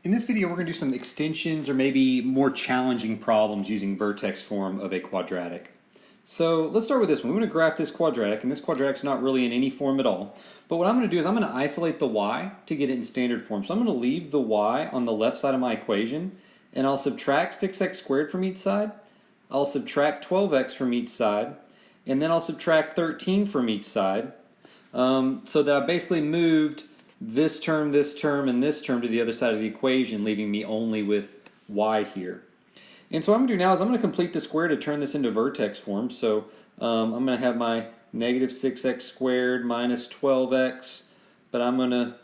In this video, we're going to do some extensions or maybe more challenging problems using vertex form of a quadratic. So let's start with this one. We're going to graph this quadratic, and this quadratic's not really in any form at all. But what I'm going to do is I'm going to isolate the y to get it in standard form. So I'm going to leave the y on the left side of my equation, and I'll subtract 6x squared from each side. I'll subtract 12x from each side, and then I'll subtract 13 from each side, so that I basically moved this term, and this term to the other side of the equation, leaving me only with y here. And so what I'm going to do now is I'm going to complete the square to turn this into vertex form. So I'm going to have my negative 6x squared minus 12x, but I'm going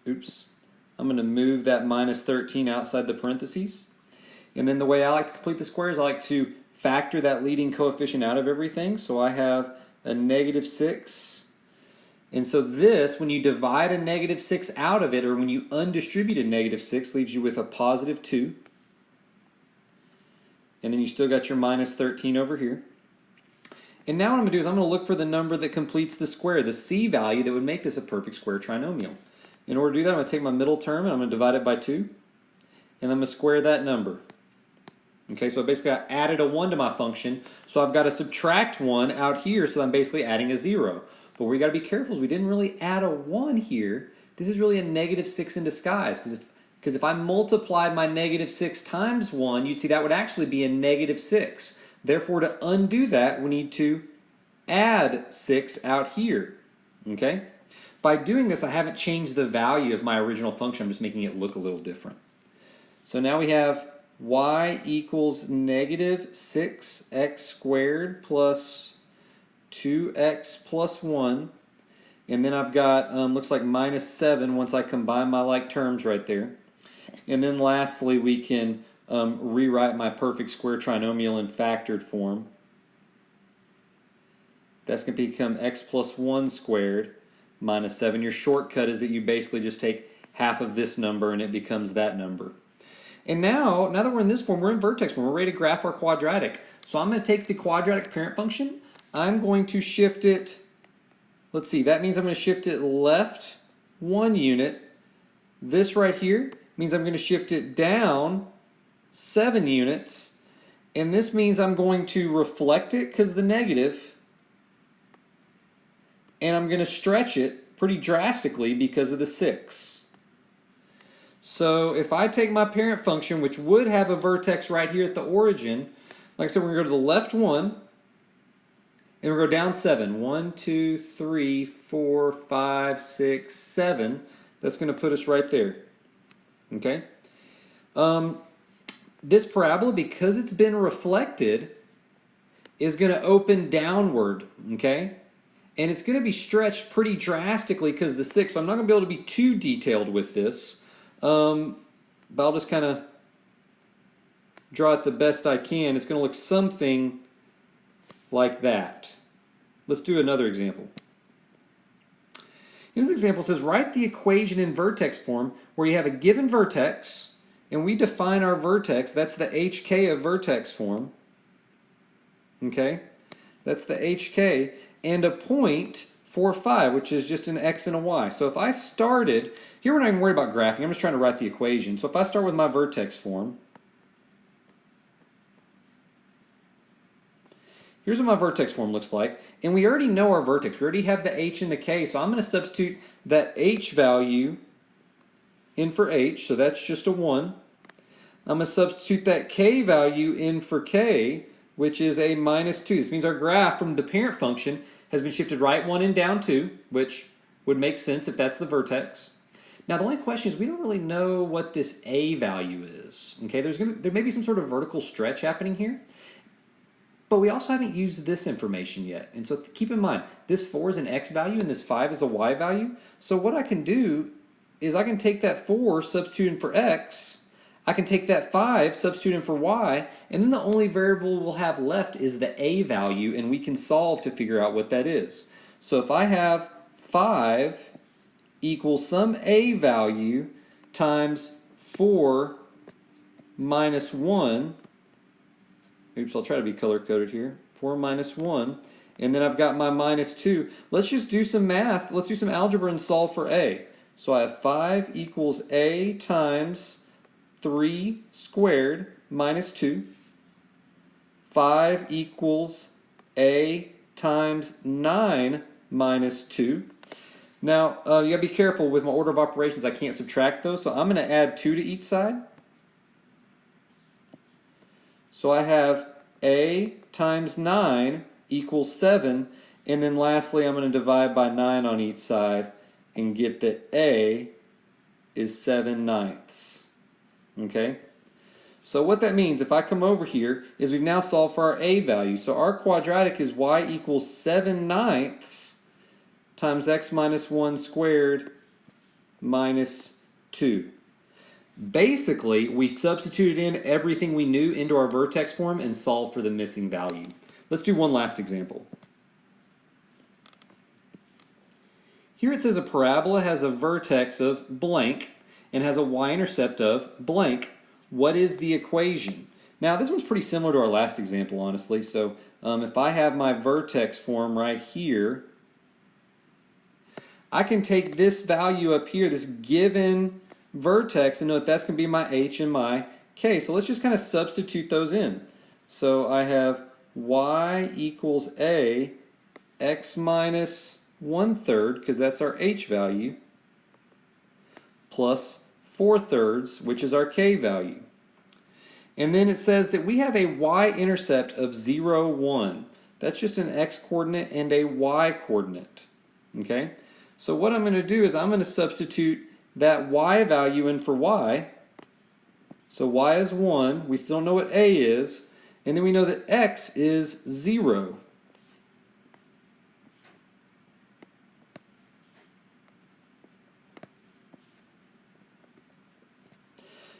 to move that minus 13 outside the parentheses. And then the way I like to complete the square is I like to factor that leading coefficient out of everything. So I have a negative 6. And so this, when you divide a negative 6 out of it, or when you undistribute a negative 6, leaves you with a positive 2. And then you still got your minus 13 over here. And now what I'm going to do is I'm going to look for the number that completes the square, the c value that would make this a perfect square trinomial. In order to do that, I'm going to take my middle term and I'm going to divide it by 2. And I'm going to square that number. Okay, so basically I added a 1 to my function, so I've got to subtract 1 out here, so I'm basically adding a 0. But we got to be careful is we didn't really add a 1 here. This is really a negative 6 in disguise, because if I multiplied my negative 6 times 1, you'd see that would actually be a negative 6. Therefore, to undo that, we need to add 6 out here. Okay? By doing this, I haven't changed the value of my original function. I'm just making it look a little different. So now we have y equals negative 6x squared plus 2x plus 1, and then I've got, looks like minus 7 once I combine my like terms right there. And then lastly, we can rewrite my perfect square trinomial in factored form. That's going to become x plus 1 squared minus 7. Your shortcut is that you basically just take half of this number and it becomes that number. And now that we're in this form, we're in vertex form. We're ready to graph our quadratic. So I'm going to take the quadratic parent function. I'm going to shift it, let's see, that means I'm going to shift it left 1 unit. This right here means I'm going to shift it down 7 units. And this means I'm going to reflect it because the negative. And I'm going to stretch it pretty drastically because of the 6. So if I take my parent function, which would have a vertex right here at the origin, like I said, we're going to go to the left 1. And we'll go down 7. 1, 2, 3, 4, 5, 6, 7. That's going to put us right there. Okay? This parabola, because it's been reflected, is going to open downward. Okay? And it's going to be stretched pretty drastically because of the 6. So I'm not going to be able to be too detailed with this. But I'll just kind of draw it the best I can. It's going to look something like that. Let's do another example. In this example, it says write the equation in vertex form where you have a given vertex and we define our vertex. That's the HK of vertex form. Okay? That's the HK. And a point 4, 5, which is just an x and a y. So if I started, here we're not even worried about graphing. I'm just trying to write the equation. So if I start with my vertex form, here's what my vertex form looks like. And we already know our vertex. We already have the h and the k. So I'm going to substitute that h value in for h. So that's just a 1. I'm going to substitute that k value in for k, which is a minus 2. This means our graph from the parent function has been shifted right 1 and down 2, which would make sense if that's the vertex. Now the only question is we don't really know what this a value is. Okay, there may be some sort of vertical stretch happening here. But we also haven't used this information yet. And so keep in mind, this 4 is an x value and this 5 is a y value. So what I can do is I can take that 4, substitute in for x. I can take that 5, substitute in for y. And then the only variable we'll have left is the a value. And we can solve to figure out what that is. So if I have 5 equals some a value times 4 minus 1. Oops, I'll try to be color-coded here. 4 minus 1. And then I've got my minus 2. Let's just do some math. Let's do some algebra and solve for a. So I have 5 equals a times 3 squared minus 2. 5 equals a times 9 minus 2. Now, you gotta be careful with my order of operations. I can't subtract those, so I'm going to add 2 to each side. So I have a times 9 equals 7, and then lastly I'm going to divide by 9 on each side and get that a is 7/9. Okay? So what that means, if I come over here, is we've now solved for our a value. So our quadratic is y equals 7/9 times x minus 1 squared minus 2. Basically, we substituted in everything we knew into our vertex form and solved for the missing value. Let's do one last example. Here it says a parabola has a vertex of blank and has a y-intercept of blank. What is the equation? Now, this one's pretty similar to our last example, honestly. So if I have my vertex form right here, I can take this value up here, this given vertex, and know that that's going to be my h and my k. So let's just kind of substitute those in. So I have y equals a, x minus 1/3, because that's our h value, plus 4/3, which is our k value. And then it says that we have a y-intercept of 0, 1. That's just an x-coordinate and a y-coordinate. Okay? So what I'm going to do is I'm going to substitute that y value in for y. So y is 1. We still know what a is. And then we know that x is 0.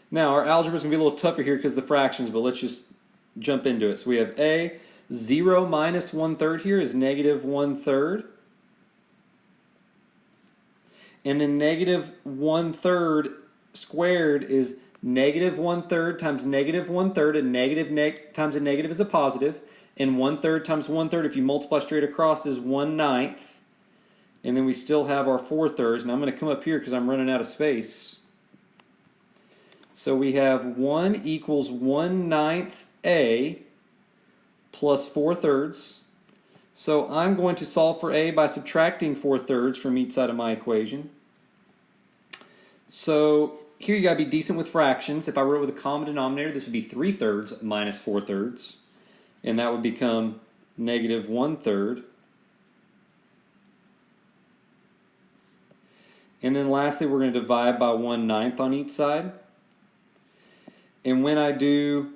Now, our algebra is going to be a little tougher here because of the fractions, but let's just jump into it. So we have a, 0 minus 1/3 here is negative 1/3. And then negative 1/3 squared is negative 1/3 times negative 1/3, and negative times a negative is a positive. And 1/3 times 1/3, if you multiply straight across, is 1/9. And then we still have our 4/3. And I'm going to come up here because I'm running out of space. So we have 1 equals 1/9 a plus 4/3. So I'm going to solve for a by subtracting 4/3 from each side of my equation. So here you got to be decent with fractions. If I wrote with a common denominator, this would be 3/3 minus 4/3. And that would become negative 1/3. And then lastly, we're going to divide by 1/9 on each side. And when I do,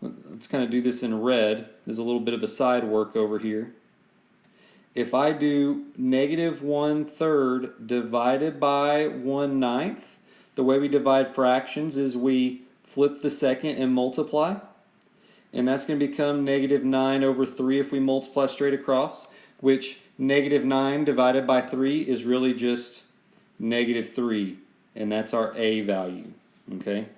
let's kind of do this in red. There's a little bit of a side work over here. If I do negative 1/3 divided by 1/9, the way we divide fractions is we flip the second and multiply. And that's going to become negative 9/3 if we multiply straight across, which negative 9 divided by 3 is really just negative 3. And that's our a value. Okay?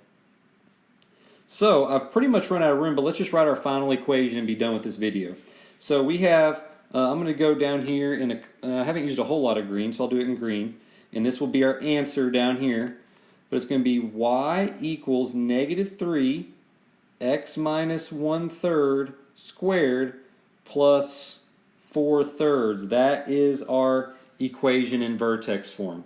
So I've pretty much run out of room, but let's just write our final equation and be done with this video. So we have, I'm going to go down here, and I haven't used a whole lot of green, so I'll do it in green. And this will be our answer down here. But it's going to be y equals negative 3 x minus 1/3 squared plus 4/3. That is our equation in vertex form.